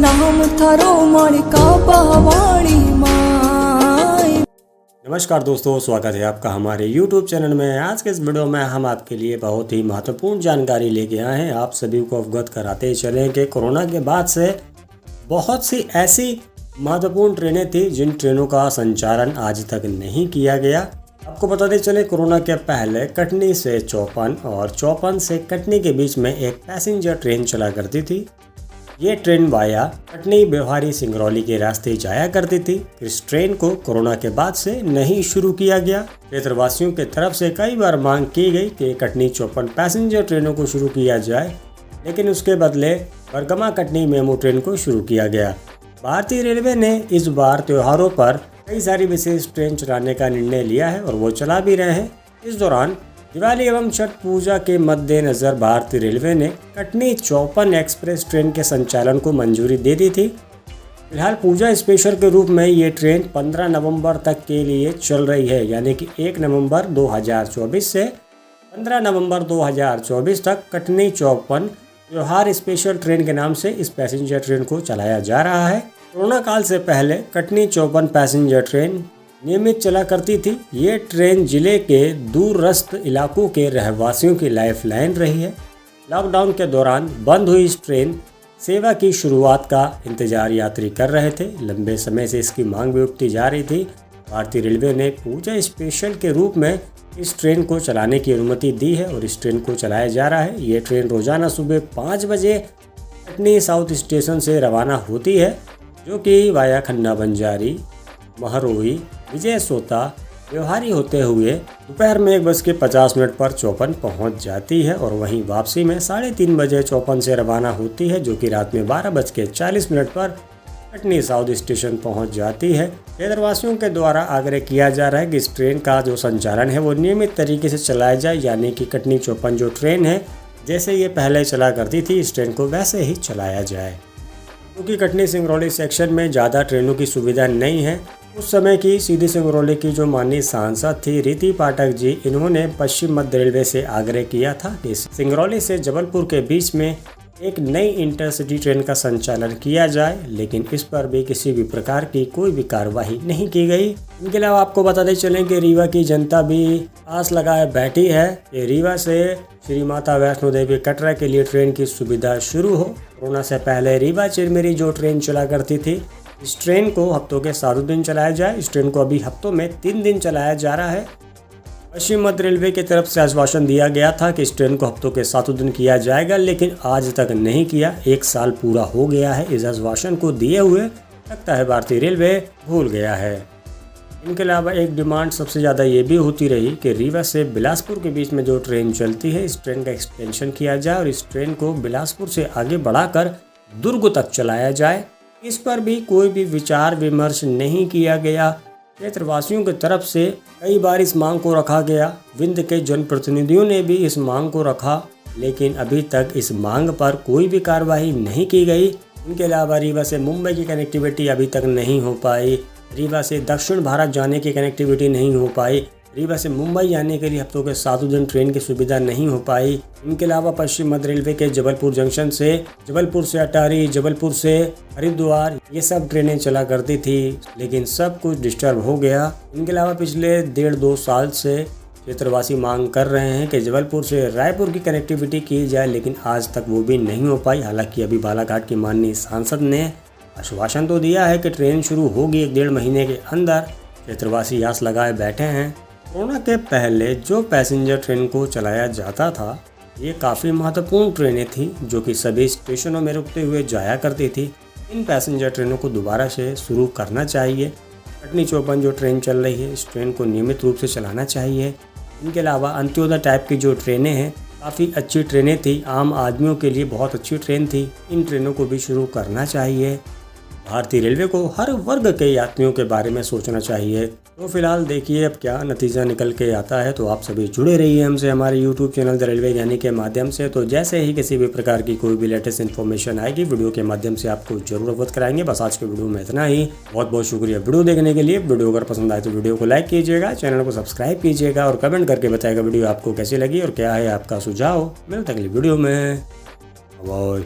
नाम थारो माणिका पावाणी माई। नमस्कार दोस्तों, स्वागत है आपका हमारे YouTube चैनल में। आज के इस वीडियो में हम आपके लिए बहुत ही महत्वपूर्ण जानकारी लेके आए हैं। आप सभी को अवगत कराते चलें कि कोरोना के बाद से बहुत सी ऐसी महत्वपूर्ण ट्रेनें थी जिन ट्रेनों का संचालन आज तक नहीं किया गया। आपको बताते चले, कोरोना के पहले कटनी से चौपन और चौपन से कटनी के बीच में एक पैसेंजर ट्रेन चला करती थी। ये ट्रेन वाया कटनी व्यवहारी सिंगरौली के रास्ते जाया करती थी। इस ट्रेन को कोरोना के बाद से नहीं शुरू किया गया। क्षेत्रवासियों की तरफ से कई बार मांग की गई कि कटनी चौपन पैसेंजर ट्रेनों को शुरू किया जाए, लेकिन उसके बदले बरगमा कटनी मेमू ट्रेन को शुरू किया गया। भारतीय रेलवे ने इस बार त्योहारों पर कई सारी विशेष ट्रेन चलाने का निर्णय लिया है और वो चला भी रहे हैं। इस दौरान दिवाली एवं छठ पूजा के मद्देनजर भारतीय रेलवे ने कटनी चौपन एक्सप्रेस ट्रेन के संचालन को मंजूरी दे दी थी। फिलहाल पूजा स्पेशल के रूप में ये ट्रेन 15 नवंबर तक के लिए चल रही है, यानी कि 1 नवंबर 2024 से 15 नवंबर 2024 तक कटनी चौपन त्योहार स्पेशल ट्रेन के नाम से इस पैसेंजर ट्रेन को चलाया जा रहा है। कोरोना काल से पहले कटनी चौपन पैसेंजर ट्रेन नियमित चला करती थी। ये ट्रेन जिले के दूरस्थ इलाकों के रहवासियों की लाइफलाइन रही है। लॉकडाउन के दौरान बंद हुई इस ट्रेन सेवा की शुरुआत का इंतजार यात्री कर रहे थे। लंबे समय से इसकी मांग भी उठती जा रही थी। भारतीय रेलवे ने पूजा स्पेशल के रूप में इस ट्रेन को चलाने की अनुमति दी है और इस ट्रेन को चलाया जा रहा है। ये ट्रेन रोजाना सुबह 5 बजे कटनी साउथ स्टेशन से रवाना होती है, जो कि वाया खन्ना बंजारी, महरोई, विजय सोता, व्यवहारी होते हुए दोपहर में 1:50 पर चौपन पहुंच जाती है और वहीं वापसी में 3:30 बजे चौपन से रवाना होती है, जो कि रात में 12:40 पर कटनी साउथ स्टेशन पहुंच जाती है। क्षेत्रवासियों के द्वारा आग्रह किया जा रहा है कि इस ट्रेन का जो संचालन है वो नियमित तरीके से चलाया जाए, यानी कि कटनी चौपन जो ट्रेन है जैसे ये पहले चला करती थी, इस ट्रेन को वैसे ही चलाया जाए। क्योंकि कटनी सिंगरौली सेक्शन में ज़्यादा ट्रेनों की सुविधा नहीं है। उस समय की सीधी सिंगरौली की जो माननीय सांसद थी रीति पाठक जी, इन्होंने पश्चिम मध्य रेलवे से आग्रह किया था कि सिंगरौली से जबलपुर के बीच में एक नई इंटरसिटी ट्रेन का संचालन किया जाए, लेकिन इस पर भी किसी भी प्रकार की कोई भी कार्रवाई नहीं की गई। इनके अलावा आपको बताते चलें कि रीवा की जनता भी आस लगाए बैठी है कि रीवा से श्री माता वैष्णो देवी कटरा के लिए ट्रेन की सुविधा शुरू हो। कोरोना से पहले रीवा चिरमिरी जो ट्रेन चला करती थी, इस ट्रेन को हफ्तों के 7 दिन चलाया जाए। इस ट्रेन को अभी हफ्तों में 3 दिन चलाया जा रहा है। पश्चिम मध्य रेलवे की तरफ से आश्वासन दिया गया था कि इस ट्रेन को हफ्तों के 7 दिन किया जाएगा, लेकिन आज तक नहीं किया। 1 साल पूरा हो गया है इस आश्वासन को दिए हुए। लगता है भारतीय रेलवे भूल गया है। इनके अलावा एक डिमांड सबसे ज़्यादा ये भी होती रही कि रीवा से बिलासपुर के बीच में जो ट्रेन चलती है, इस ट्रेन का एक्सटेंशन किया जाए और इस ट्रेन को बिलासपुर से आगे बढ़ाकर दुर्ग तक चलाया जाए। इस पर भी कोई भी विचार विमर्श नहीं किया गया। क्षेत्रवासियों की तरफ से कई बार इस मांग को रखा गया। विंध्य के जनप्रतिनिधियों ने भी इस मांग को रखा, लेकिन अभी तक इस मांग पर कोई भी कार्रवाई नहीं की गई। इनके अलावा रीवा से मुंबई की कनेक्टिविटी अभी तक नहीं हो पाई। रीवा से दक्षिण भारत जाने की कनेक्टिविटी नहीं हो पाई। रीवा से मुंबई आने के लिए हफ्तों के 7 दिन ट्रेन की सुविधा नहीं हो पाई। इनके अलावा पश्चिम मध्य रेलवे के जबलपुर जंक्शन से, जबलपुर से अटारी, जबलपुर से हरिद्वार, ये सब ट्रेनें चला करती थी, लेकिन सब कुछ डिस्टर्ब हो गया। इनके अलावा पिछले 1.5-2 साल से क्षेत्रवासी मांग कर रहे हैं कि जबलपुर से रायपुर की कनेक्टिविटी की जाए, लेकिन आज तक वो भी नहीं हो पाई। हालांकि अभी बालाघाट की माननीय सांसद ने आश्वासन तो दिया है कि ट्रेन शुरू होगी 1-1.5 महीने के अंदर। क्षेत्रवासी आस लगाए बैठे हैं। कोरोना के पहले जो पैसेंजर ट्रेन को चलाया जाता था, ये काफ़ी महत्वपूर्ण ट्रेनें थी जो कि सभी स्टेशनों में रुकते हुए जाया करती थी। इन पैसेंजर ट्रेनों को दोबारा से शुरू करना चाहिए। कटनी चौपन जो ट्रेन चल रही है, इस ट्रेन को नियमित रूप से चलाना चाहिए। इनके अलावा अंत्योदय टाइप की जो ट्रेनें हैं, काफ़ी अच्छी ट्रेनें थी, आम आदमियों के लिए बहुत अच्छी ट्रेन थी। इन ट्रेनों को भी शुरू करना चाहिए। भारतीय रेलवे को हर वर्ग के यात्रियों के बारे में सोचना चाहिए। तो फिलहाल देखिए अब क्या नतीजा निकल के आता है। तो आप सभी जुड़े रहिए हमसे हमारे YouTube चैनल द रेलवे ज्ञानी के माध्यम से। तो जैसे ही किसी भी प्रकार की कोई भी लेटेस्ट इन्फॉर्मेशन आएगी, वीडियो के माध्यम से आपको जरूर अवगत कराएंगे। बस आज के वीडियो में इतना ही। बहुत बहुत शुक्रिया वीडियो देखने के लिए। वीडियो अगर पसंद आए तो वीडियो को लाइक कीजिएगा, चैनल को सब्सक्राइब कीजिएगा और कमेंट करके बताएगा वीडियो आपको कैसी लगी और क्या है आपका सुझाव। मिलते अगली वीडियो में। बाय।